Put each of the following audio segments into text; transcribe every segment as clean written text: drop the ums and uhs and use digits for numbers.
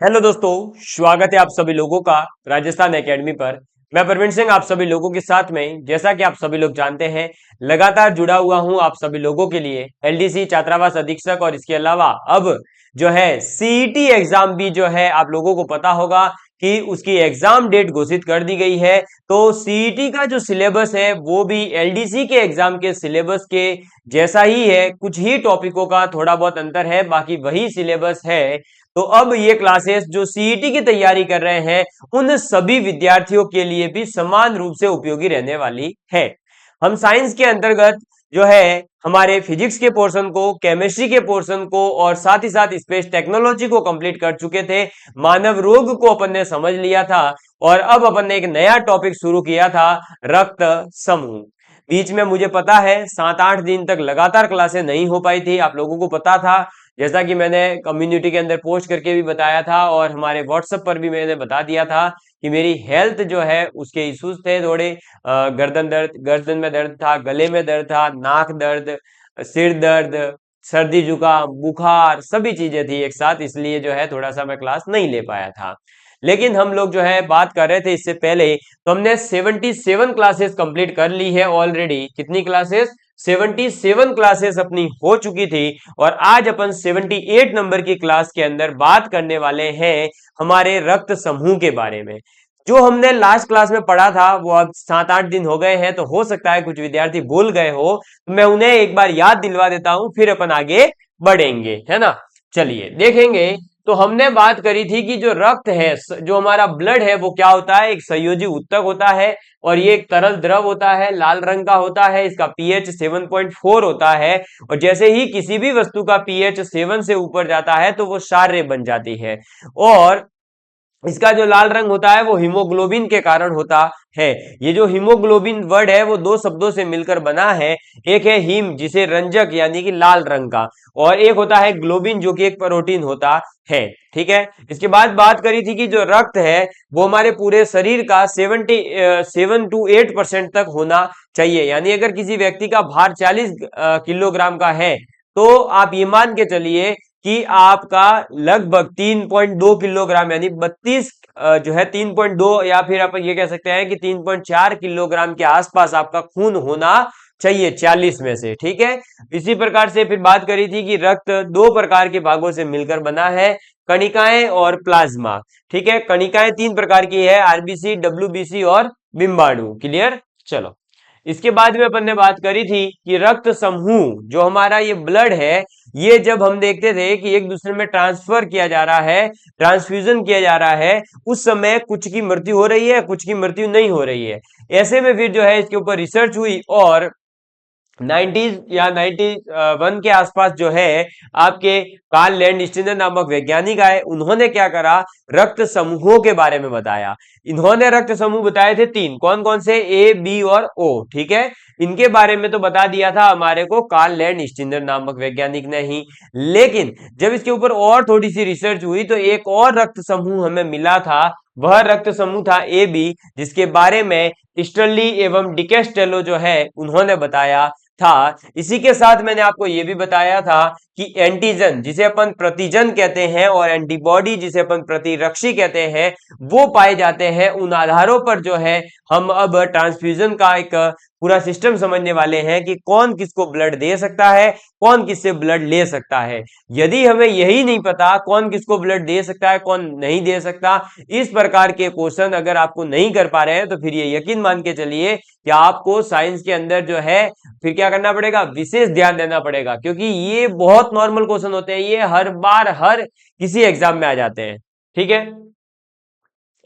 Hello दोस्तों, स्वागत है आप सभी लोगों का राजस्थान एकेडमी पर। मैं प्रवीण सिंह आप सभी लोगों के साथ में, जैसा कि आप सभी लोग जानते हैं, लगातार जुड़ा हुआ हूं आप सभी लोगों के लिए एलडीसी छात्रावास अधीक्षक। और इसके अलावा अब जो है सीईटी एग्जाम भी जो है आप लोगों को पता होगा कि उसकी एग्जाम डेट घोषित कर दी गई है। तो सीईटी का जो सिलेबस है वो भी एलडीसी के एग्जाम के सिलेबस के जैसा ही है, कुछ ही टॉपिकों का थोड़ा बहुत अंतर है, बाकी वही सिलेबस है। तो अब ये क्लासेस जो सीईटी की तैयारी कर रहे हैं उन सभी विद्यार्थियों के लिए भी समान रूप से उपयोगी रहने वाली है। हम साइंस के अंतर्गत जो है हमारे फिजिक्स के पोर्शन को, केमिस्ट्री के पोर्शन को और साथ ही साथ स्पेस टेक्नोलॉजी को कंप्लीट कर चुके थे। मानव रोग को अपन ने समझ लिया था और अब अपन ने एक नया टॉपिक शुरू किया था, रक्त समूह। बीच में मुझे पता है 7-8 दिन तक लगातार क्लासेस नहीं हो पाई थी, आप लोगों को पता था, जैसा कि मैंने कम्युनिटी के अंदर पोस्ट करके भी बताया था और हमारे व्हाट्सएप पर भी मैंने बता दिया था कि मेरी हेल्थ जो है उसके इश्यूज थे थोड़े। गर्दन दर्द, गर्दन में दर्द था, गले में दर्द था, नाक दर्द, सिर दर्द, सर्दी जुकाम, बुखार, सभी चीजें थी एक साथ, इसलिए जो है थोड़ा सा मैं क्लास नहीं ले पाया था। लेकिन हम लोग जो है बात कर रहे थे इससे पहले, तो हमने 77 क्लासेस कंप्लीट कर ली है ऑलरेडी। कितनी क्लासेस? 77 क्लासेस अपनी हो चुकी थी। और आज अपन 78 नंबर की क्लास के अंदर बात करने वाले हैं हमारे रक्त समूह के बारे में। जो हमने लास्ट क्लास में पढ़ा था वो अब 7-8 दिन हो गए हैं, तो हो सकता है कुछ विद्यार्थी भूल गए हो, तो मैं उन्हें एक बार याद दिलवा देता हूं, फिर अपन आगे बढ़ेंगे, है ना। चलिए देखेंगे। तो हमने बात करी थी कि जो रक्त है, जो हमारा ब्लड है, वो क्या होता है? एक संयोजी ऊतक होता है और ये एक तरल द्रव होता है, लाल रंग का होता है, इसका पीएच 7.4 होता है। और जैसे ही किसी भी वस्तु का पीएच 7 से ऊपर जाता है तो वो क्षारीय बन जाती है। और इसका जो लाल रंग होता है वो हीमोग्लोबिन के कारण होता है। ये जो हीमोग्लोबिन वर्ड है वो दो शब्दों से मिलकर बना है। एक है हीम, जिसे रंजक यानी कि लाल रंग का, और एक होता है ग्लोबिन जो कि एक प्रोटीन होता है। ठीक है। इसके बाद बात करी थी कि जो रक्त है वो हमारे पूरे शरीर का 7 to 8% तक होना चाहिए। यानी अगर किसी व्यक्ति का भार 40 किलोग्राम का है तो आप ये मान के चलिए कि आपका लगभग 3.2 किलोग्राम यानी 32 जो है 3.2, या फिर आप ये कह सकते हैं कि 3.4 किलोग्राम के आसपास आपका खून होना चाहिए 40 में से। ठीक है। इसी प्रकार से फिर बात करी थी कि रक्त दो प्रकार के भागों से मिलकर बना है, कणिकाएं और प्लाज्मा। ठीक है। कणिकाएं 3 प्रकार की है, आरबीसी, डब्ल्यूबीसी और बिम्बाणु। क्लियर। चलो, इसके बाद में अपन ने बात करी थी कि रक्त समूह जो हमारा ये ब्लड है, ये जब हम देखते थे कि एक दूसरे में ट्रांसफर किया जा रहा है, ट्रांसफ्यूजन किया जा रहा है, उस समय कुछ की मृत्यु हो रही है, कुछ की मृत्यु नहीं हो रही है। ऐसे में फिर जो है इसके ऊपर रिसर्च हुई और 90s या 91 के आसपास जो है आपके कार्ल लैंडस्टीनर नामक वैज्ञानिक आए। उन्होंने क्या करा? रक्त समूहों के बारे में बताया। इन्होंने रक्त समूह बताए थे 3। कौन कौन से? ए, बी और ओ। ठीक है। इनके बारे में तो बता दिया था हमारे को कार्ल लैंडस्टीनर नामक वैज्ञानिक ने ही। लेकिन जब इसके ऊपर और थोड़ी सी रिसर्च हुई तो एक और रक्त समूह हमें मिला था। वह रक्त समूह था ए बी, जिसके बारे में स्टर्ली एवं डिकेस्टेलो जो है उन्होंने बताया था। इसी के साथ मैंने आपको यह भी बताया था कि एंटीजन जिसे अपन प्रतिजन कहते हैं और एंटीबॉडी जिसे अपन प्रतिरक्षी कहते हैं, वो पाए जाते हैं। उन आधारों पर जो है हम अब ट्रांसफ्यूजन का एक पूरा सिस्टम समझने वाले हैं कि कौन किसको ब्लड दे सकता है, कौन किससे ब्लड ले सकता है। यदि हमें यही नहीं पता कौन किसको ब्लड दे सकता है, कौन नहीं दे सकता, इस प्रकार के क्वेश्चन अगर आपको नहीं कर पा रहे हैं तो फिर ये यकीन मान के चलिए कि आपको साइंस के अंदर जो है फिर क्या करना पड़ेगा? विशेष ध्यान देना पड़ेगा, क्योंकि ये बहुत नॉर्मल क्वेश्चन होते हैं, ये हर बार हर किसी एग्जाम में आ जाते हैं। ठीक है।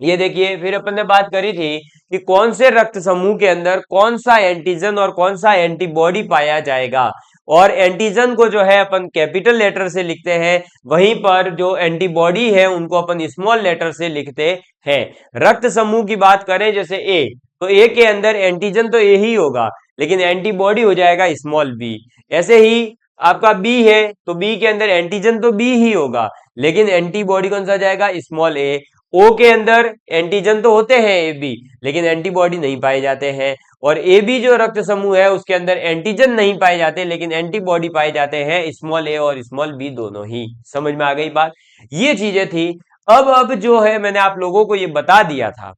ये देखिए, फिर अपन ने बात करी थी कि कौन से रक्त समूह के अंदर कौन सा एंटीजन और कौन सा एंटीबॉडी पाया जाएगा। और एंटीजन को जो है अपन कैपिटल लेटर से लिखते हैं, वहीं पर जो एंटीबॉडी है उनको अपन स्मॉल लेटर से लिखते हैं। रक्त समूह की बात करें जैसे ए, तो ए के अंदर एंटीजन तो ए ही होगा, लेकिन एंटीबॉडी हो जाएगा स्मॉल बी। ऐसे ही आपका बी है तो बी के अंदर एंटीजन तो बी ही होगा, लेकिन एंटीबॉडी कौन सा जाएगा? स्मॉल ए। ओ के अंदर एंटीजन तो होते हैं ए बी, लेकिन एंटीबॉडी नहीं पाए जाते हैं। और ए बी जो रक्त समूह है उसके अंदर एंटीजन नहीं पाए जाते, लेकिन एंटीबॉडी पाए जाते हैं, स्मॉल ए और स्मॉल बी दोनों ही। समझ में आ गई बात? ये चीजें थी। अब जो है मैंने आप लोगों को ये बता दिया था,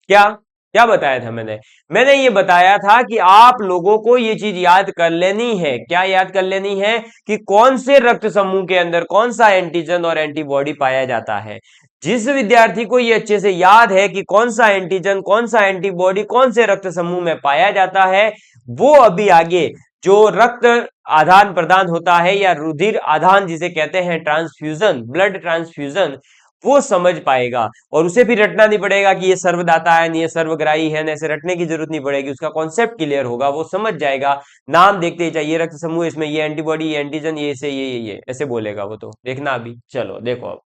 क्या क्या बताया था मैंने ये बताया था कि आप लोगों को ये चीज याद कर लेनी है। क्या याद कर लेनी है? कि कौन से रक्त समूह के अंदर कौन सा एंटीजन और एंटीबॉडी पाया जाता है। जिस विद्यार्थी को ये अच्छे से याद है कि कौन सा एंटीजन कौन सा एंटीबॉडी कौन से रक्त समूह में पाया जाता है, वो अभी आगे जो रक्त आदान प्रदान होता है या रुधिर आदान जिसे कहते हैं, ट्रांसफ्यूजन, ब्लड ट्रांसफ्यूजन, वो समझ पाएगा। और उसे भी रटना नहीं पड़ेगा कि ये सर्वदाता है, ये सर्वग्राही है, ऐसे रटने की जरूरत नहीं पड़ेगी। उसका कॉन्सेप्ट क्लियर होगा, वो समझ जाएगा। नाम देखते ही चाहिए रक्त समूह, इसमें ये एंटीबॉडी, ये एंटीजन, ये इसे ये ऐसे बोलेगा वो। तो देखना अभी, चलो देखो अब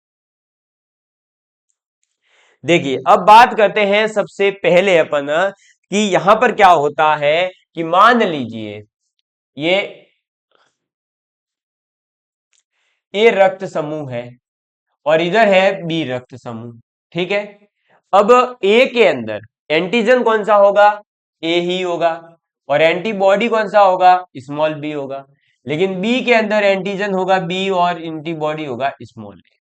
देखिए, अब बात करते हैं सबसे पहले अपन कि यहां पर क्या होता है कि मान लीजिए ये ए रक्त समूह है और इधर है बी रक्त समूह, ठीक है। अब ए के अंदर एंटीजन कौन सा होगा? ए ही होगा। और एंटीबॉडी कौन सा होगा? स्मॉल बी होगा। लेकिन बी के अंदर एंटीजन होगा बी और एंटीबॉडी होगा स्मॉल ए।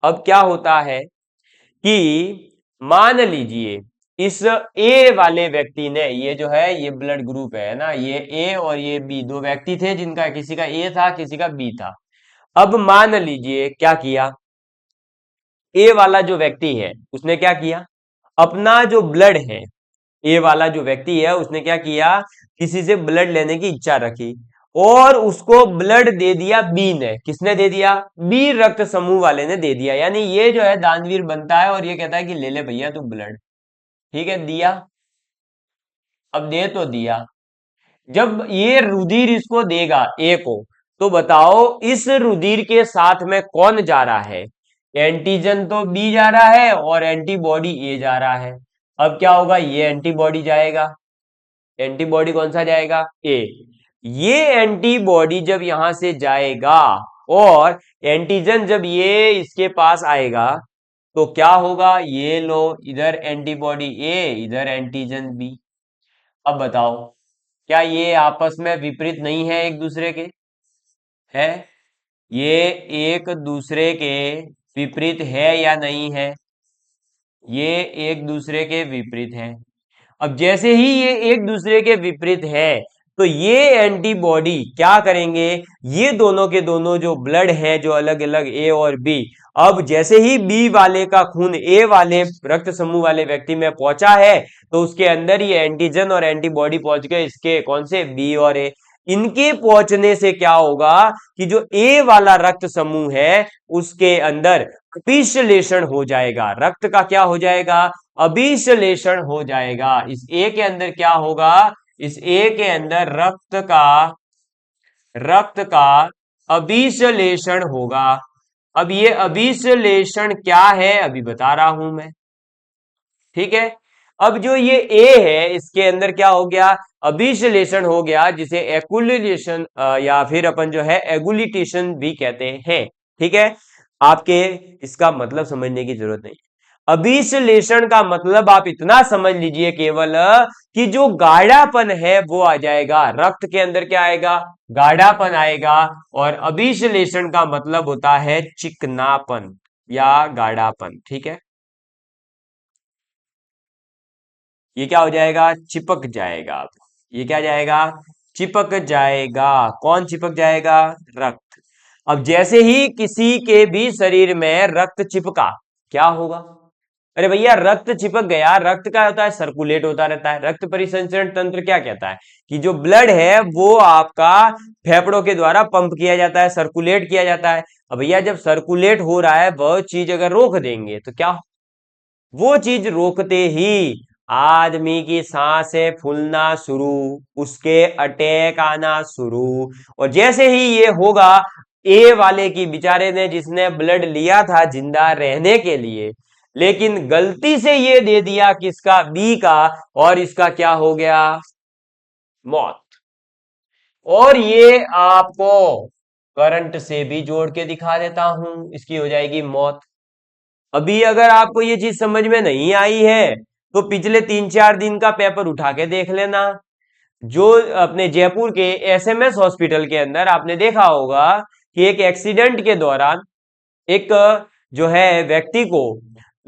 अब क्या होता है कि मान लीजिए इस ए वाले व्यक्ति ने, ये जो है ये ब्लड ग्रुप है ना, ये ए और ये बी दो व्यक्ति थे जिनका किसी का ए था किसी का बी था। अब मान लीजिए क्या किया, ए वाला जो व्यक्ति है उसने क्या किया, अपना जो ब्लड है, ए वाला जो व्यक्ति है उसने क्या किया, किसी से ब्लड लेने की इच्छा रखी और उसको ब्लड दे दिया बी ने। किसने दे दिया? बी रक्त समूह वाले ने दे दिया। यानी ये जो है दानवीर बनता है और ये कहता है कि ले ले भैया तू ब्लड, ठीक है, दिया। अब दे तो दिया, जब ये रुधिर इसको देगा ए को, तो बताओ इस रुधिर के साथ में कौन जा रहा है? एंटीजन तो बी जा रहा है और एंटीबॉडी ए जा रहा है। अब क्या होगा, ये एंटीबॉडी जाएगा, एंटीबॉडी कौन सा जाएगा? ए। ये एंटीबॉडी जब यहां से जाएगा और एंटीजन जब ये इसके पास आएगा, तो क्या होगा, ये लो इधर एंटीबॉडी ए इधर एंटीजन बी। अब बताओ क्या ये आपस में विपरीत नहीं है एक दूसरे के? है, ये एक दूसरे के विपरीत है या नहीं है? ये एक दूसरे के विपरीत है। अब जैसे ही ये एक दूसरे के विपरीत है, तो ये एंटीबॉडी क्या करेंगे, ये दोनों के दोनों जो ब्लड है जो अलग अलग ए और बी, अब जैसे ही बी वाले का खून ए वाले रक्त समूह वाले व्यक्ति में पहुंचा है, तो उसके अंदर ये एंटीजन और एंटीबॉडी पहुंच गए, इसके कौन से? बी और ए। इनके पहुंचने से क्या होगा कि जो ए वाला रक्त समूह है उसके अंदर अभिश्लेषण हो जाएगा, रक्त का क्या हो जाएगा? अभिश्लेषण हो जाएगा। इस ए के अंदर क्या होगा, इस ए के अंदर रक्त का अभिश्लेषण होगा। अब ये अभिश्लेषण क्या है अभी बता रहा हूं मैं, ठीक है। अब जो ये ए है इसके अंदर क्या हो गया, अभिश्लेषण हो गया, जिसे एकुलेशन या फिर अपन जो है एगुलिटेशन भी कहते हैं, ठीक है। आपके इसका मतलब समझने की जरूरत नहीं। अभिश्लेषण का मतलब आप इतना समझ लीजिए केवल कि जो गाढ़ापन है वो आ जाएगा, रक्त के अंदर क्या आएगा? गाढ़ापन आएगा। और अभिश्लेषण का मतलब होता है चिकनापन या गाढ़ापन, ठीक है। ये क्या हो जाएगा? चिपक जाएगा। अब ये क्या जाएगा? चिपक जाएगा। कौन चिपक जाएगा? रक्त। अब जैसे ही किसी के भी शरीर में रक्त चिपका, क्या होगा? अरे भैया रक्त चिपक गया, रक्त क्या होता है? सर्कुलेट होता रहता है। रक्त परिसंचरण तंत्र क्या कहता है कि जो ब्लड है वो आपका फेफड़ों के द्वारा पंप किया जाता है, सर्कुलेट किया जाता है। अब भैया जब सर्कुलेट हो रहा है, वह चीज अगर रोक देंगे तो क्या? वो चीज रोकते ही आदमी की सांसें फूलना शुरू, उसके अटैक आना शुरू। और जैसे ही ये होगा, ए वाले की बेचारे ने, जिसने ब्लड लिया था जिंदा रहने के लिए, लेकिन गलती से ये दे दिया किसका? बी का, और इसका क्या हो गया? मौत। और ये आपको करंट से भी जोड़ के दिखा देता हूं, इसकी हो जाएगी मौत। अभी अगर आपको ये चीज समझ में नहीं आई है तो पिछले 3-4 दिन का पेपर उठा के देख लेना। जो अपने जयपुर के एसएमएस हॉस्पिटल के अंदर आपने देखा होगा कि एक एक्सीडेंट के दौरान एक जो है व्यक्ति को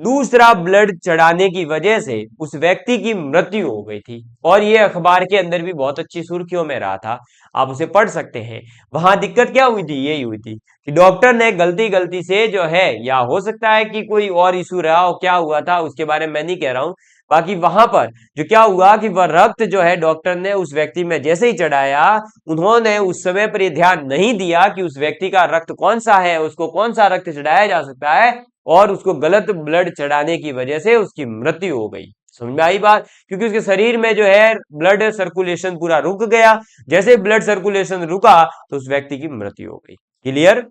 दूसरा ब्लड चढ़ाने की वजह से उस व्यक्ति की मृत्यु हो गई थी। और ये अखबार के अंदर भी बहुत अच्छी सुर्खियों में रहा था, आप उसे पढ़ सकते हैं। वहां दिक्कत क्या हुई थी, यही हुई थी कि डॉक्टर ने गलती गलती से जो है, या हो सकता है कि कोई और इशू रहा हो, क्या हुआ था उसके बारे में मैं नहीं कह रहा हूं, बाकी वहां पर जो क्या हुआ कि वह रक्त जो है डॉक्टर ने उस व्यक्ति में जैसे ही चढ़ाया, उन्होंने उस समय पर यह ध्यान नहीं दिया कि उस व्यक्ति का रक्त कौन सा है, उसको कौन सा रक्त चढ़ाया जा सकता है, और उसको गलत ब्लड चढ़ाने की वजह से उसकी मृत्यु हो गई। समझ में आई बात? क्योंकि उसके शरीर में जो है ब्लड सर्कुलेशन पूरा रुक गया। जैसे ब्लड सर्कुलेशन रुका तो उस व्यक्ति की मृत्यु हो गई। क्लियर?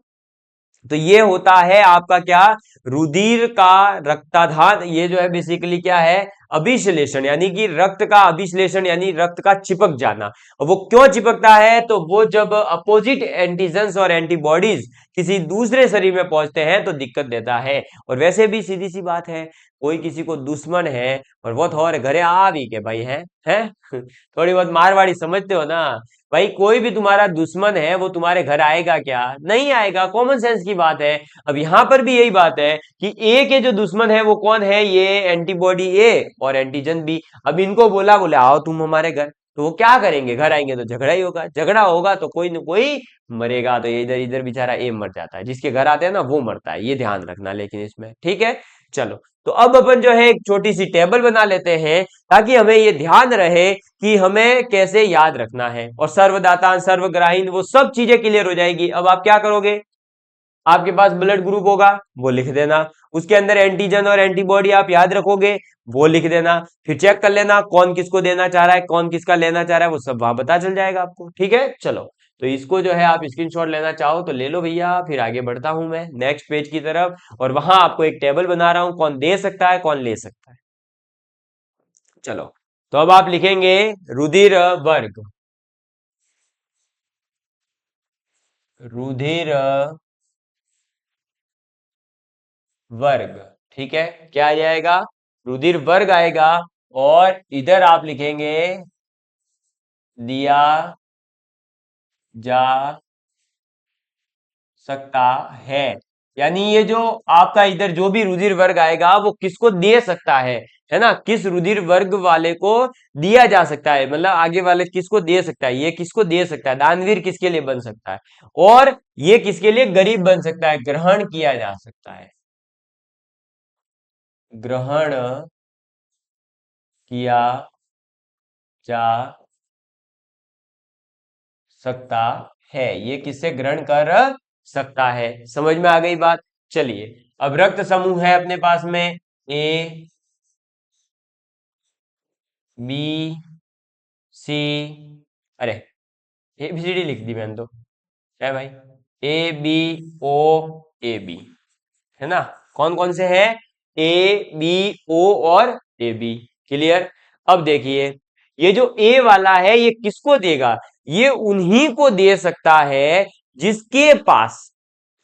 तो ये होता है आपका क्या, रुधिर का रक्ताधान। ये जो है बेसिकली क्या है, अभिश्लेषण, यानी कि रक्त का अभिश्लेषण, यानी रक्त का चिपक जाना। और वो क्यों चिपकता है, तो वो जब अपोजिट एंटीजन्स और एंटीबॉडीज किसी दूसरे शरीर में पहुंचते हैं तो दिक्कत देता है। और वैसे भी सीधी सी बात है, कोई किसी को दुश्मन है और वो थोड़े घरे आ भी के भाई है थोड़ी बहुत मारवाड़ी समझते हो ना भाई, कोई भी तुम्हारा दुश्मन है वो तुम्हारे घर आएगा क्या, नहीं आएगा, कॉमन सेंस की बात है। अब यहां पर भी यही बात है कि ए के जो दुश्मन है वो कौन है, ये एंटीबॉडी ए और एंटीजन बी। अब इनको बोला, बोले आओ तुम हमारे घर, तो वो क्या करेंगे, घर आएंगे तो झगड़ा ही होगा, झगड़ा होगा तो कोई न कोई मरेगा। तो इधर इधर बेचारा ए मर जाता है, जिसके घर आते हैं ना वो मरता है, ये ध्यान रखना लेकिन इसमें, ठीक है। चलो, तो अब अपन जो है एक छोटी सी टेबल बना लेते हैं, ताकि हमें ये ध्यान रहे कि हमें कैसे याद रखना है। और सर्वदाता सर्वग्राहीन वो सब चीजें क्लियर हो जाएगी। अब आप क्या करोगे, आपके पास ब्लड ग्रुप होगा वो लिख देना, उसके अंदर एंटीजन और एंटीबॉडी आप याद रखोगे वो लिख देना, फिर चेक कर लेना कौन किसको देना चाह रहा है, कौन किसका लेना चाह रहा है, वो सब वहां पता चल जाएगा आपको, ठीक है। चलो, तो इसको जो है आप स्क्रीनशॉट लेना चाहो तो ले लो भैया। फिर आगे बढ़ता हूं मैं नेक्स्ट पेज की तरफ, और वहां आपको एक टेबल बना रहा हूं, कौन दे सकता है कौन ले सकता है। चलो, तो अब आप लिखेंगे रुधिर वर्ग, रुधिर वर्ग, ठीक है। क्या आ जाएगा, रुधिर वर्ग आएगा। और इधर आप लिखेंगे दिया जा सकता है, यानी ये जो आपका इधर जो भी रुधिर वर्ग आएगा वो किसको दे सकता है ना, किस रुधिर वर्ग वाले को दिया जा सकता है, मतलब आगे वाले किसको दे सकता है, ये किसको दे सकता है, दानवीर किसके लिए बन सकता है, और ये किसके लिए गरीब बन सकता है, ग्रहण किया जा सकता है, ग्रहण किया जा सकता है, ये किससे ग्रहण कर सकता है। समझ में आ गई बात? चलिए, अब रक्त समूह है अपने पास में ए बी सी, अरे ABCD लिख दी मैंने तो, है भाई, ABO AB, है ना। कौन कौन से हैं, ABO और AB। क्लियर? अब देखिए, ये जो ए वाला है ये किसको देगा, ये उन्हीं को दे सकता है जिसके पास,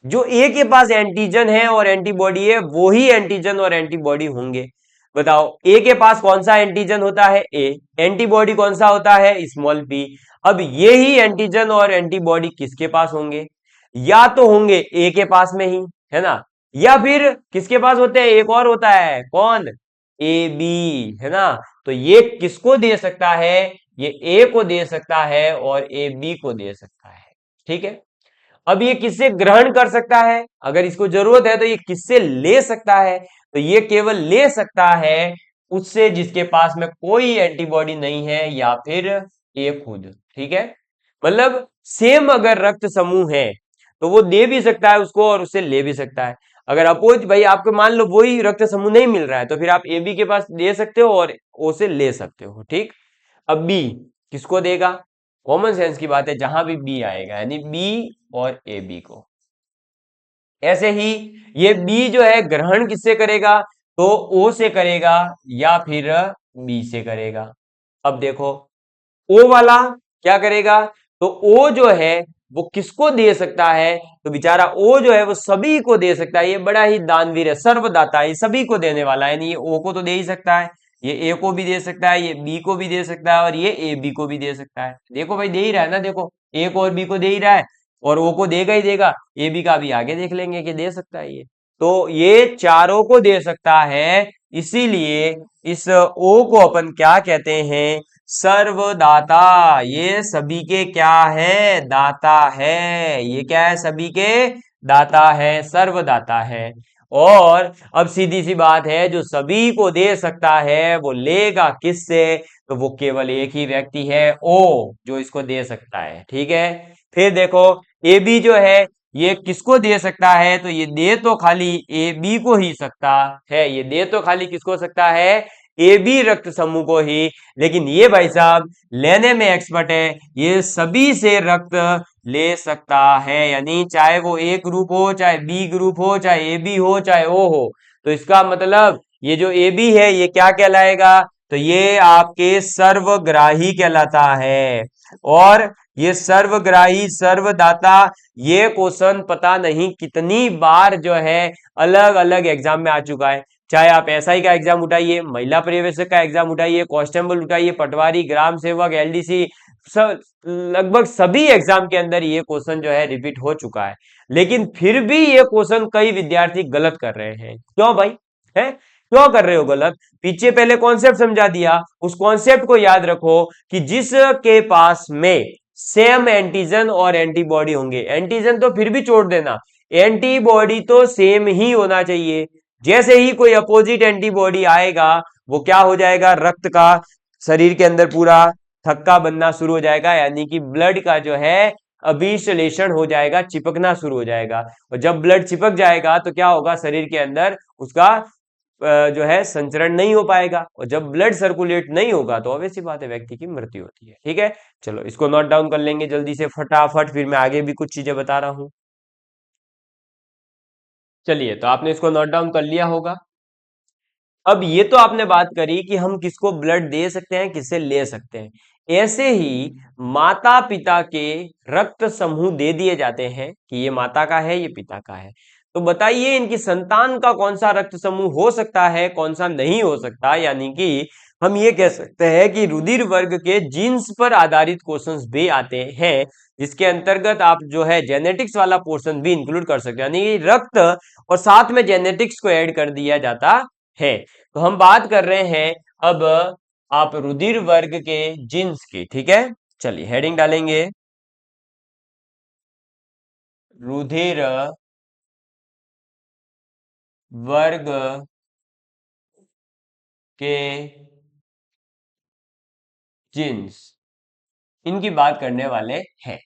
जो ए के पास एंटीजन है और एंटीबॉडी है, वो ही एंटीजन और एंटीबॉडी होंगे। बताओ, ए के पास कौन सा एंटीजन होता है, ए, एंटीबॉडी कौन सा होता है, स्मॉल पी। अब ये ही एंटीजन और एंटीबॉडी किसके पास होंगे, या तो होंगे ए के पास में ही, है ना, या फिर किसके पास होते हैं, एक और होता है कौन, ए बी, है ना। तो ये किसको दे सकता है, ये ए को दे सकता है और ए बी को दे सकता है, ठीक है। अब ये किससे ग्रहण कर सकता है, अगर इसको जरूरत है तो ये किससे ले सकता है, तो ये केवल ले सकता है उससे जिसके पास में कोई एंटीबॉडी नहीं है, या फिर ये खुद, ठीक है। मतलब सेम अगर रक्त समूह है तो वो दे भी सकता है उसको और उससे ले भी सकता है। अगर अपोज भाई आपको मान लो वही रक्त समूह नहीं मिल रहा है तो फिर आप ए बी के पास दे सकते हो और ओ से ले सकते हो, ठीक। अब बी किसको देगा, कॉमन सेंस की बात है, जहां भी बी आएगा यानी बी और ए बी को। ऐसे ही ये बी जो है ग्रहण किससे करेगा, तो ओ से करेगा या फिर बी से करेगा। अब देखो, ओ वाला क्या करेगा, तो ओ जो है वो किसको दे सकता है, तो बेचारा ओ जो है वो सभी को दे सकता है, ये बड़ा ही दानवीर है, सर्वदाता है, ये सभी को देने वाला है। नहीं, ये ओ को तो दे ही सकता है, ये ए को भी दे सकता है, ये बी को भी दे सकता है और ये ए बी को भी दे सकता है। देखो भाई, दे ही रहा है ना, देखो ए को और बी को दे ही रहा है और ओ को देगा ही देगा, ए बी का भी आगे देख लेंगे कि दे सकता है ये। तो ये चारों को दे सकता है, इसीलिए इस ओ को अपन क्या कहते हैं, सर्वदाता। ये सभी के क्या है, दाता है। ये क्या है, सभी के दाता है, सर्वदाता है। और अब सीधी सी बात है, जो सभी को दे सकता है वो लेगा किससे, तो वो केवल एक ही व्यक्ति है, ओ, जो इसको दे सकता है। ठीक है, फिर देखो ए बी जो है ये किसको दे सकता है, तो ये दे तो खाली ए बी को ही सकता है। ये दे तो खाली किसको सकता है, ए बी रक्त समूह को ही। लेकिन ये भाई साहब लेने में एक्सपर्ट है, ये सभी से रक्त ले सकता है। यानी चाहे वो ए ग्रुप हो, चाहे बी ग्रुप हो, चाहे ए बी हो, चाहे ओ हो। तो इसका मतलब ये जो ए बी है ये क्या कहलाएगा, तो ये आपके सर्वग्राही कहलाता है। और ये सर्वग्राही सर्वदाता, ये क्वेश्चन पता नहीं कितनी बार जो है अलग अलग एग्जाम में आ चुका है। चाहे आप एसआई का एग्जाम उठाइए, महिला पर्यवेक्षक का एग्जाम उठाइए, कांस्टेबल उठाइए, पटवारी, ग्राम सेवक, एलडीसी, सब लगभग सभी एग्जाम के अंदर ये क्वेश्चन जो है रिपीट हो चुका है। लेकिन फिर भी ये क्वेश्चन कई विद्यार्थी गलत कर रहे हैं। क्यों भाई, है क्यों कर रहे हो गलत? पीछे पहले कॉन्सेप्ट समझा दिया, उस कॉन्सेप्ट को याद रखो कि जिसके पास में सेम एंटीजन और एंटीबॉडी होंगे, एंटीजन तो फिर भी छोड़ देना, एंटीबॉडी तो सेम ही होना चाहिए। जैसे ही कोई अपोजिट एंटीबॉडी आएगा, वो क्या हो जाएगा, रक्त का शरीर के अंदर पूरा थक्का बनना शुरू हो जाएगा, यानी कि ब्लड का जो है अभिश्लेषण हो जाएगा, चिपकना शुरू हो जाएगा। और जब ब्लड चिपक जाएगा तो क्या होगा, शरीर के अंदर उसका जो है संचरण नहीं हो पाएगा। और जब ब्लड सर्कुलेट नहीं होगा तो ऑब्वियस सी बात है, व्यक्ति की मृत्यु होती है। ठीक है, चलो इसको नोट डाउन कर लेंगे जल्दी से फटाफट, फिर मैं आगे भी कुछ चीजें बता रहा हूं। चलिए, तो आपने इसको नोट डाउन कर लिया होगा। अब ये तो आपने बात करी कि हम किसको ब्लड दे सकते हैं, किससे ले सकते हैं। ऐसे ही माता पिता के रक्त समूह दे दिए जाते हैं कि ये माता का है, ये पिता का है। तो बताइए इनकी संतान का कौन सा रक्त समूह हो सकता है, कौन सा नहीं हो सकता। यानी कि हम ये कह सकते हैं कि रुधिर वर्ग के जीन्स पर आधारित क्वेश्चंस भी आते हैं, जिसके अंतर्गत आप जो है जेनेटिक्स वाला पोर्शन भी इंक्लूड कर सकते हैं। यानी कि रक्त और साथ में जेनेटिक्स को ऐड कर दिया जाता है। तो हम बात कर रहे हैं अब आप रुधिर वर्ग के जीन्स की। ठीक है, चलिए हेडिंग डालेंगे, रुधिर वर्ग के जीन्स, इनकी बात करने वाले हैं।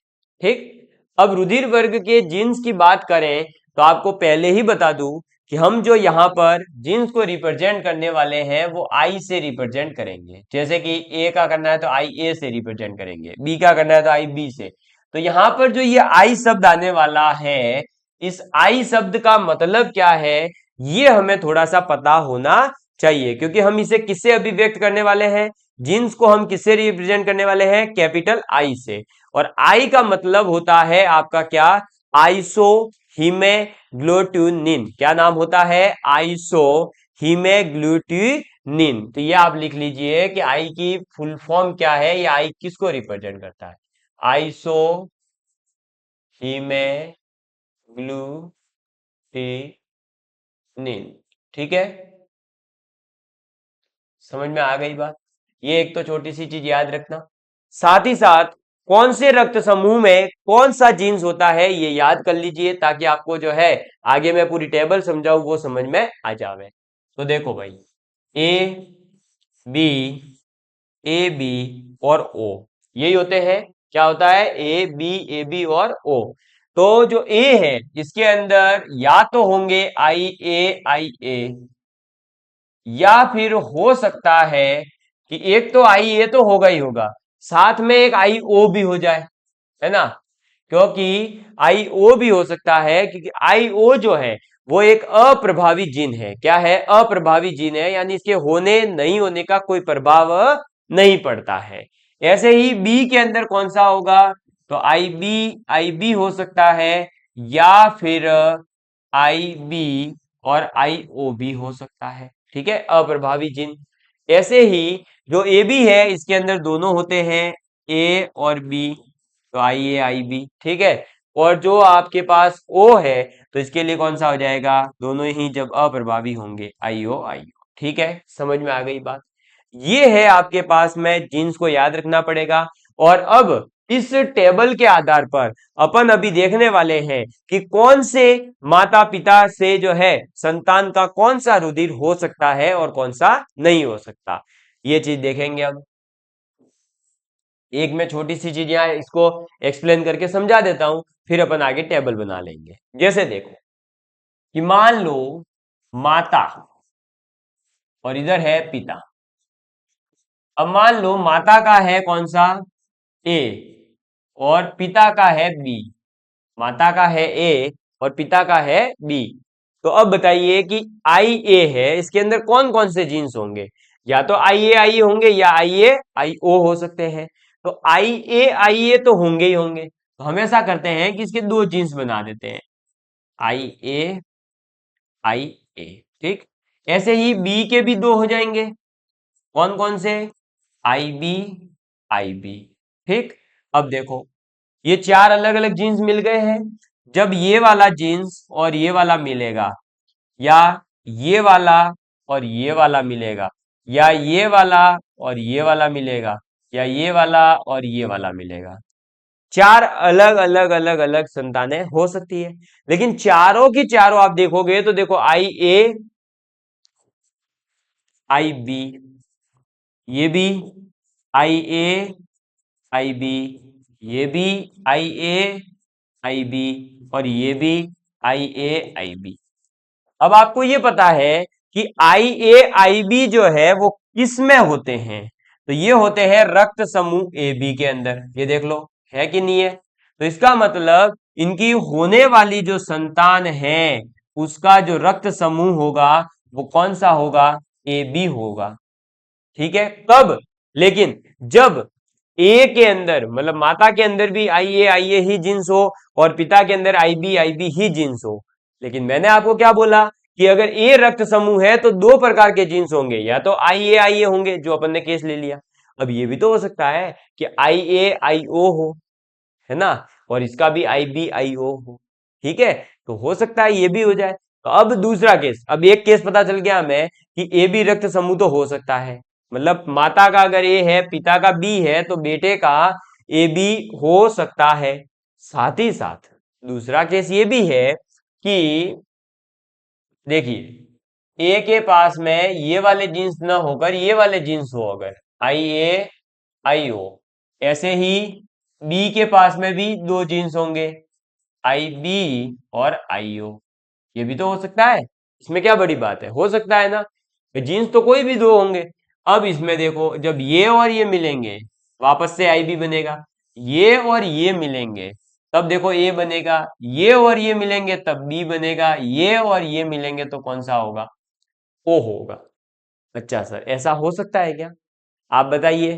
ठीक, अब रुधिर वर्ग के जीन्स की बात करें तो आपको पहले ही बता दूं कि हम जो यहाँ पर जीन्स को रिप्रेजेंट करने वाले हैं वो आई से रिप्रेजेंट करेंगे। जैसे कि ए का करना है तो आई ए से रिप्रेजेंट करेंगे, बी का करना है तो आई बी से। तो यहाँ पर जो ये आई शब्द आने वाला है, इस आई शब्द का मतलब क्या है, ये हमें थोड़ा सा पता होना चाहिए, क्योंकि हम इसे किससे अभिव्यक्त करने वाले हैं, जीन्स को हम किससे रिप्रेजेंट करने वाले हैं, कैपिटल आई से। और आई का मतलब होता है आपका क्या, आइसो हीमेग्लूटिनिन। क्या नाम होता है, आइसो हीमेग्लूटिनिन। तो ये आप लिख लीजिए कि आई की फुल फॉर्म क्या है, ये आई किसको रिप्रेजेंट करता है, आइसो हीमेग्लूटिनिन। ठीक है, समझ में आ गई बात। ये एक तो छोटी सी चीज याद रखना, साथ ही साथ कौन से रक्त समूह में कौन सा जीन्स होता है ये याद कर लीजिए, ताकि आपको जो है आगे मैं पूरी टेबल समझाऊं वो समझ में आ जावे। तो देखो भाई, ए बी, ए बी और ओ, यही होते हैं। क्या होता है, ए बी और ओ। तो जो ए है इसके अंदर या तो होंगे आई ए, या फिर हो सकता है कि एक तो आई ए तो होगा ही होगा, साथ में एक आई ओ भी हो जाए, है ना। क्योंकि आई ओ भी हो सकता है, क्योंकि आई ओ जो है वो एक अप्रभावी जीन है। क्या है, अप्रभावी जीन है, यानी इसके होने नहीं होने का कोई प्रभाव नहीं पड़ता है। ऐसे ही बी के अंदर कौन सा होगा, तो आई बी हो सकता है, या फिर आई बी और आई ओ भी हो सकता है। ठीक है, अप्रभावी जीन। ऐसे ही जो ए बी है इसके अंदर दोनों होते हैं, ए और बी, तो आई ए आई बी। ठीक है, और जो आपके पास ओ है तो इसके लिए कौन सा हो जाएगा, दोनों ही जब अप्रभावी होंगे आईओ आईओ। ठीक है, समझ में आ गई बात। ये है आपके पास में जीन्स को याद रखना पड़ेगा। और अब इस टेबल के आधार पर अपन अभी देखने वाले हैं कि कौन से माता पिता से जो है संतान का कौन सा रुधिर हो सकता है और कौन सा नहीं हो सकता, ये चीज देखेंगे। अब एक मैं छोटी सी चीज यहाँ इसको एक्सप्लेन करके समझा देता हूं, फिर अपन आगे टेबल बना लेंगे। जैसे देखो कि मान लो माता और इधर है पिता। अब मान लो माता का है कौन सा, ए, और पिता का है बी। माता का है ए और पिता का है बी। तो अब बताइए कि आई ए है, इसके अंदर कौन कौन से जीन्स होंगे, या तो आई ए होंगे या आई ए आई ओ हो सकते हैं। तो आई ए तो होंगे ही होंगे, तो हम ऐसा करते हैं कि इसके दो जीन्स बना देते हैं, आई ए आई ए। ठीक, ऐसे ही बी के भी दो हो जाएंगे, कौन कौन से, आई बी आई बी। ठीक, अब देखो ये चार अलग अलग जीन्स मिल गए हैं। जब ये वाला जीन्स और ये वाला मिलेगा, या ये वाला और ये वाला मिलेगा, या ये वाला और ये वाला मिलेगा, या ये वाला और ये वाला मिलेगा, चार अलग अलग अलग अलग संतानें हो सकती है। लेकिन चारों की चारों आप देखोगे तो देखो आई ए आई बी, ये भी आई ए आई बी, ये भी आई ए आई बी, और ये भी आई ए आई बी। अब आपको ये पता है कि आई ए आई बी जो है वो किस में होते हैं, तो ये होते हैं रक्त समूह ए बी के अंदर। ये देख लो है कि नहीं है। तो इसका मतलब इनकी होने वाली जो संतान है उसका जो रक्त समूह होगा वो कौन सा होगा, ए बी होगा। ठीक है, कब, लेकिन जब ए के अंदर मतलब माता के अंदर भी आई ए ही जीन्स हो और पिता के अंदर आई बी ही जीन्स हो। लेकिन मैंने आपको क्या बोला कि अगर ए रक्त समूह है तो दो प्रकार के जीन्स होंगे, या तो आई ए होंगे जो अपन ने केस ले लिया। अब ये भी तो हो सकता है कि आई ओ हो, है ना, और इसका भी आई ओ हो। ठीक है, तो हो सकता है ये भी हो जाए। तो अब दूसरा केस, अब एक केस पता चल गया हमें कि ए बी रक्त समूह तो हो सकता है, मतलब माता का अगर ए है पिता का बी है तो बेटे का ए बी हो सकता है। साथ ही साथ दूसरा केस ये भी है कि देखिए ए के पास में ये वाले जीन्स ना होकर ये वाले जीन्स हो, अगर आई ए आई ओ, ऐसे ही बी के पास में भी दो जीन्स होंगे, आई बी और आई ओ। ये भी तो हो सकता है, इसमें क्या बड़ी बात है, हो सकता है ना, जीन्स तो कोई भी दो होंगे। अब इसमें देखो जब ये और ये मिलेंगे वापस से आई बी बनेगा, ये और ये मिलेंगे तब देखो ए बनेगा, ये और ये मिलेंगे तब बी बनेगा, ये और ये मिलेंगे तो कौन सा होगा, ओ होगा। अच्छा सर ऐसा हो सकता है क्या, आप बताइए,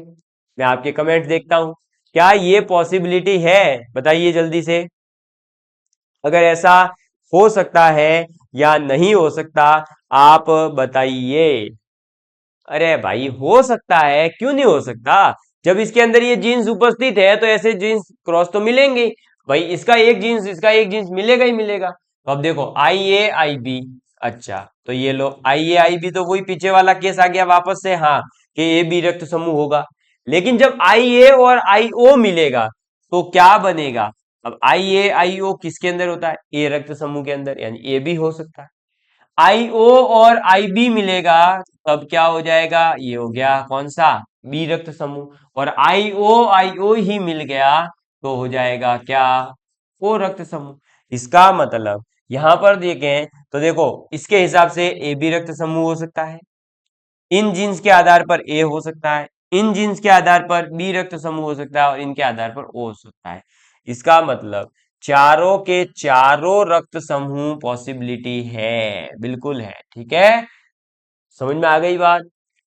मैं आपके कमेंट देखता हूं, क्या ये पॉसिबिलिटी है, बताइए जल्दी से। अगर ऐसा हो सकता है या नहीं हो सकता आप बताइए। अरे भाई हो सकता है, क्यों नहीं हो सकता, जब इसके अंदर ये जीन्स उपस्थित है तो ऐसे जीन्स क्रॉस तो मिलेंगे भाई, इसका एक जीन्स मिलेगा ही मिलेगा। तो अब देखो आई ए आई बी, अच्छा तो ये लो आई ए आई बी तो वही पीछे वाला केस आ गया वापस से, हाँ कि ए बी रक्त समूह होगा। लेकिन जब आई ए और आई ओ मिलेगा तो क्या बनेगा, अब आई ए आई ओ किसके अंदर होता है, ए रक्त समूह के अंदर, यानी ए भी हो सकता है। आई ओ और आई बी मिलेगा तब क्या हो जाएगा, ये हो गया कौन सा, बी रक्त समूह, और आई ओ ही मिल गया तो हो जाएगा क्या, ओ रक्त समूह। इसका मतलब यहां पर देखें तो देखो इसके हिसाब से ए बी रक्त समूह हो सकता है, इन जीन्स के आधार पर ए हो सकता है, इन जीन्स के आधार पर बी रक्त समूह हो सकता है, और इनके आधार पर ओ हो सकता है। इसका मतलब चारों के चारों रक्त समूह पॉसिबिलिटी है, बिल्कुल है। ठीक है, समझ में आ गई बात।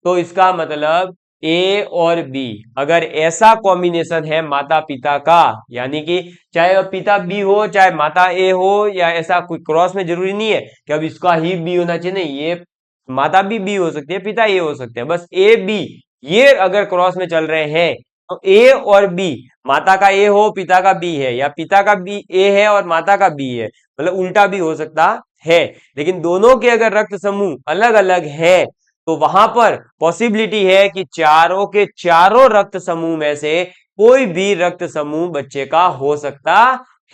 तो इसका मतलब ए और बी अगर ऐसा कॉम्बिनेशन है माता पिता का, यानी कि चाहे अब पिता बी हो चाहे माता ए हो, या ऐसा कोई क्रॉस में जरूरी नहीं है कि अब इसका ही बी होना चाहिए, नहीं, ये माता भी बी हो सकती है पिता ए हो सकते हैं, बस ए बी ये अगर क्रॉस में चल रहे हैं तो ए और बी, माता का ए हो पिता का बी है, या पिता का बी ए है और माता का बी है, मतलब उल्टा भी हो सकता है। लेकिन दोनों के अगर रक्त समूह अलग अलग है तो वहां पर पॉसिबिलिटी है कि चारों के चारों रक्त समूह में से कोई भी रक्त समूह बच्चे का हो सकता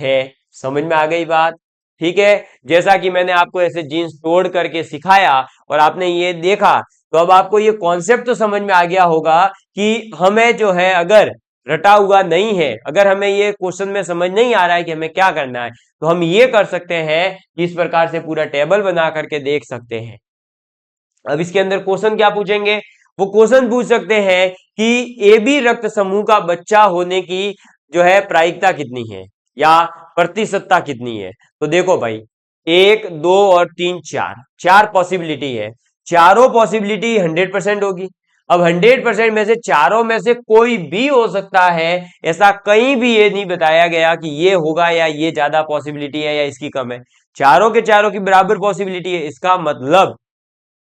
है। समझ में आ गई बात? ठीक है, जैसा कि मैंने आपको ऐसे जीन्स तोड़ करके सिखाया और आपने ये देखा, तो अब आपको ये कॉन्सेप्ट तो समझ में आ गया होगा कि हमें जो है अगर रटा हुआ नहीं है, अगर हमें ये क्वेश्चन में समझ नहीं आ रहा है कि हमें क्या करना है, तो हम ये कर सकते हैं कि इस प्रकार से पूरा टेबल बना करके देख सकते हैं। अब इसके अंदर क्वेश्चन क्या पूछेंगे? वो क्वेश्चन पूछ सकते हैं कि ए बी रक्त समूह का बच्चा होने की जो है प्रायिकता कितनी है या प्रतिशतता कितनी है। तो देखो भाई, 1, 2 और 3, 4 पॉसिबिलिटी है, चारों पॉसिबिलिटी 100% होगी। अब 100% में से चारों में से कोई भी हो सकता है, ऐसा कहीं भी ये नहीं बताया गया कि ये होगा या ये ज्यादा पॉसिबिलिटी है या इसकी कम है। चारों के चारों की बराबर पॉसिबिलिटी है। इसका मतलब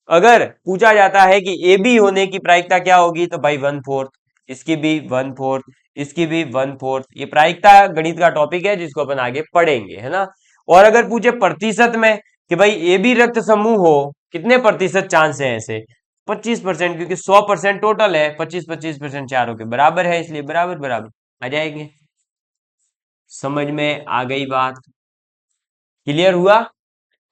अगर पूछा जाता है कि ए बी होने की प्रायिकता क्या होगी, तो भाई 1/4, इसकी भी 1/4, इसकी भी 1/4। ये प्रायिकता गणित का टॉपिक है जिसको अपन आगे पढ़ेंगे, है ना। और अगर पूछे प्रतिशत में कि भाई ए बी रक्त समूह हो, कितने प्रतिशत चांस है ऐसे? 25%, क्योंकि 100% टोटल है, 25-25% चारों के बराबर है, इसलिए बराबर बराबर आ जाएंगे। समझ में आ गई बात? क्लियर हुआ?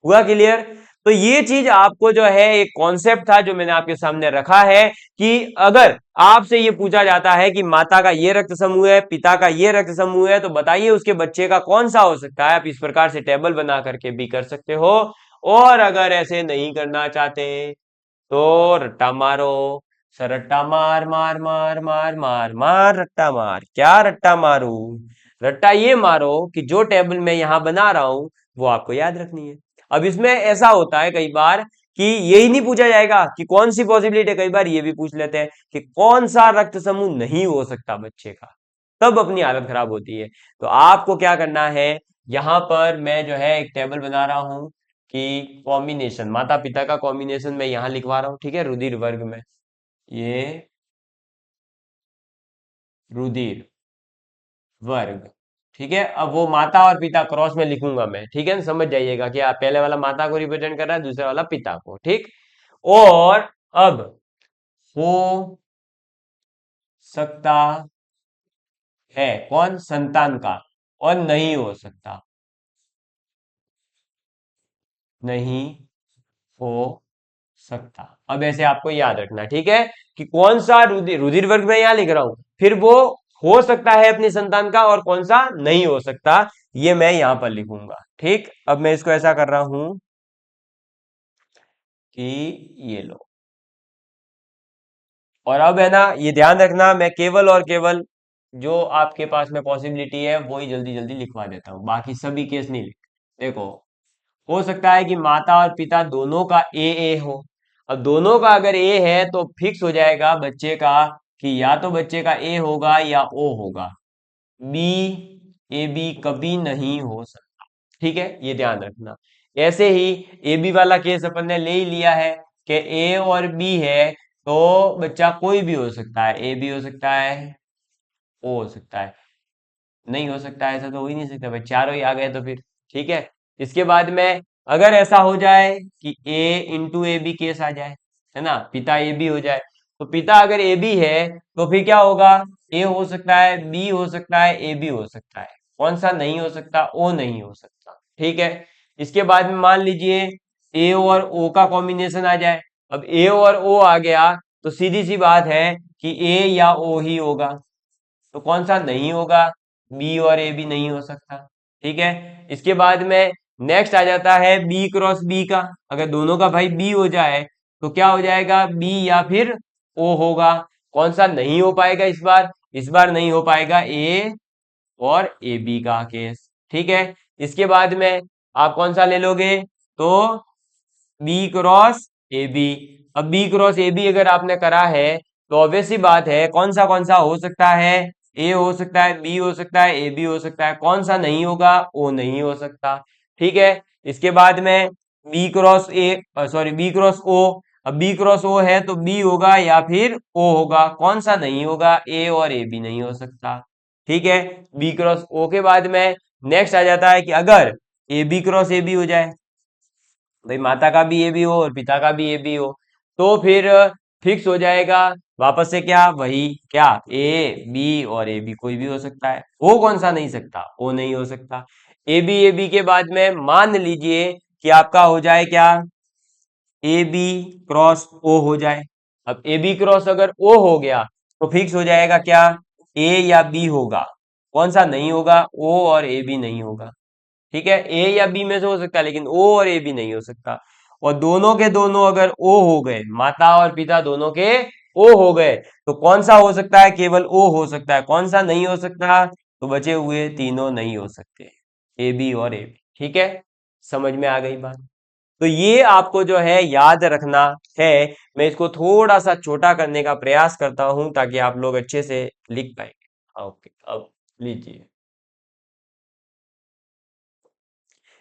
हुआ क्लियर? तो ये चीज आपको जो है एक कॉन्सेप्ट था जो मैंने आपके सामने रखा है कि अगर आपसे ये पूछा जाता है कि माता का ये रक्त समूह है, पिता का ये रक्त समूह है, तो बताइए उसके बच्चे का कौन सा हो सकता है। आप इस प्रकार से टेबल बना करके भी कर सकते हो, और अगर ऐसे नहीं करना चाहते तो रट्टा मारो। सरट्टा मार मार मार मार मार मार रट्टा मार। क्या रट्टा मारू? रट्टा ये मारो कि जो टेबल मैं यहां बना रहा हूं वो आपको याद रखनी है। अब इसमें ऐसा होता है कई बार कि यही नहीं पूछा जाएगा कि कौन सी पॉसिबिलिटी है, कई बार ये भी पूछ लेते हैं कि कौन सा रक्त समूह नहीं हो सकता बच्चे का, तब अपनी हालत खराब होती है। तो आपको क्या करना है, यहां पर मैं जो है एक टेबल बना रहा हूं कि कॉम्बिनेशन, माता पिता का कॉम्बिनेशन मैं यहां लिखवा रहा हूं, ठीक है, रुधिर वर्ग में। ये रुधिर वर्ग, ठीक है। अब वो माता और पिता क्रॉस में लिखूंगा मैं, ठीक है ना, समझ जाइएगा कि आप पहले वाला माता को रिप्रेजेंट कर रहा है, दूसरा वाला पिता को, ठीक। और अब हो सकता है कौन? संतान का। और नहीं हो सकता, नहीं हो सकता। अब ऐसे आपको याद रखना, ठीक है, कि कौन सा रुधिर, रुधिर वर्ग में यहां लिख रहा हूं, फिर वो हो सकता है अपनी संतान का और कौन सा नहीं हो सकता, ये मैं यहां पर लिखूंगा, ठीक। अब मैं इसको ऐसा कर रहा हूं कि ये लो, और अब है ना, ये ध्यान रखना, मैं केवल और केवल जो आपके पास में पॉसिबिलिटी है वो ही जल्दी जल्दी लिखवा देता हूं, बाकी सभी केस नहीं लिख। देखो, हो सकता है कि माता और पिता दोनों का ए हो। अब दोनों का अगर ए है तो फिक्स हो जाएगा बच्चे का कि या तो बच्चे का ए होगा या ओ होगा, बी ए बी कभी नहीं हो सकता, ठीक है, ये ध्यान रखना। ऐसे ही ए बी वाला केस अपन ने ले ही लिया है कि ए और बी है, तो बच्चा कोई भी हो सकता है, ए भी हो सकता है, ओ हो सकता है, नहीं हो सकता ऐसा तो हो ही नहीं सकता भाई, चारों ही आ गए तो फिर ठीक है। इसके बाद में अगर ऐसा हो जाए कि ए इंटू ए बी केस आ जाए, है ना, पिता ए बी हो जाए, तो पिता अगर ए बी है तो फिर क्या होगा, ए हो सकता है, बी हो सकता है, ए बी हो सकता है, कौन सा नहीं हो सकता? ओ नहीं हो सकता, ठीक है। इसके बाद में मान लीजिए ए और ओ का कॉम्बिनेशन आ जाए। अब ए और ओ आ गया तो सीधी सी बात है कि ए या ओ ही होगा, तो कौन सा नहीं होगा? बी और ए भी नहीं हो सकता, ठीक है। इसके बाद में नेक्स्ट आ जाता है बी क्रॉस बी का। अगर दोनों का भाई बी हो जाए तो क्या हो जाएगा, बी या फिर ओ होगा। कौन सा नहीं हो पाएगा इस बार? इस बार नहीं हो पाएगा ए और ए बी का केस, ठीक है। इसके बाद में आप कौन सा ले लोगे, तो बी क्रॉस ए बी। अब बी क्रॉस ए बी अगर आपने करा है तो ऑब्वियस सी बात है कौन सा हो सकता है, ए हो सकता है, बी हो सकता है, ए बी हो सकता है, कौन सा नहीं होगा, ओ नहीं हो सकता, ठीक है। इसके बाद में B cross A, sorry B cross O, अब बी क्रॉस ओ है तो बी होगा या फिर ओ होगा, कौन सा नहीं होगा, ए और ए भी नहीं हो सकता। ठीक है, बी क्रॉस ओ के बाद में नेक्स्ट आ जाता है कि अगर A B cross A B हो जाए, भाई माता का भी ए बी हो और पिता का भी ए बी हो, तो फिर फिक्स हो जाएगा वापस से क्या, वही क्या, ए बी और ए बी कोई भी हो सकता है। ओ कौन सा नहीं सकता, ओ नहीं हो सकता। ए बी के बाद में मान लीजिए कि आपका हो जाए क्या, ए बी क्रॉस ओ हो जाए। अब ए बी क्रॉस अगर ओ हो गया तो फिक्स हो जाएगा क्या, ए या बी होगा, कौन सा नहीं होगा, ओ और ए बी नहीं होगा। ठीक है, ए या बी में से हो सकता है लेकिन ओ और ए बी नहीं हो सकता। और दोनों के दोनों अगर ओ हो गए, माता और पिता दोनों के ओ हो गए, तो कौन सा हो सकता है, केवल ओ हो सकता है, कौन सा नहीं हो सकता, तो बचे हुए तीनों नहीं हो सकते, ए बी और ए बी। ठीक है, समझ में आ गई बात। तो ये आपको जो है याद रखना है। मैं इसको थोड़ा सा छोटा करने का प्रयास करता हूं ताकि आप लोग अच्छे से लिख पाएंगे। ओके, अब लीजिए,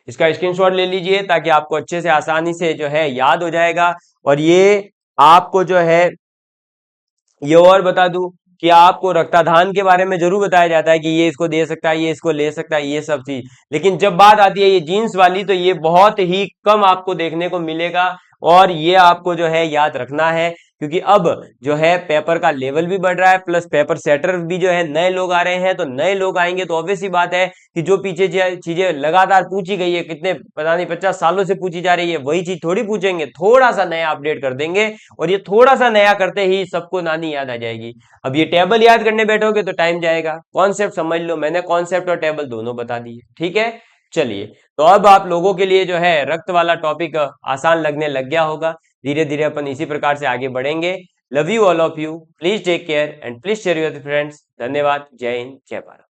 इसका स्क्रीनशॉट ले लीजिए ताकि आपको अच्छे से आसानी से जो है याद हो जाएगा। और ये आपको जो है, ये और बता दूं कि आपको रक्तदान के बारे में जरूर बताया जाता है कि ये इसको दे सकता है, ये इसको ले सकता है, ये सब चीज, लेकिन जब बात आती है ये जीन्स वाली तो ये बहुत ही कम आपको देखने को मिलेगा। और ये आपको जो है याद रखना है, क्योंकि अब जो है पेपर का लेवल भी बढ़ रहा है, प्लस पेपर सेटर भी जो है नए लोग आ रहे हैं, तो नए लोग आएंगे तो ऑब्वियस सी बात है कि जो पीछे चीजें लगातार पूछी गई है, कितने पता नहीं 50 सालों से पूछी जा रही है, वही चीज थोड़ी पूछेंगे, थोड़ा सा नया अपडेट कर देंगे। और ये थोड़ा सा नया करते ही सबको नानी याद आ जाएगी। अब ये टेबल याद करने बैठोगे तो टाइम जाएगा, कॉन्सेप्ट समझ लो, मैंने कॉन्सेप्ट और टेबल दोनों बता दिए। ठीक है, चलिए, तो अब आप लोगों के लिए जो है रक्त वाला टॉपिक आसान लगने लग गया होगा। धीरे धीरे अपन इसी प्रकार से आगे बढ़ेंगे। Love you all of you, please take care and please share your friends. धन्यवाद, जय हिंद, जय भारत।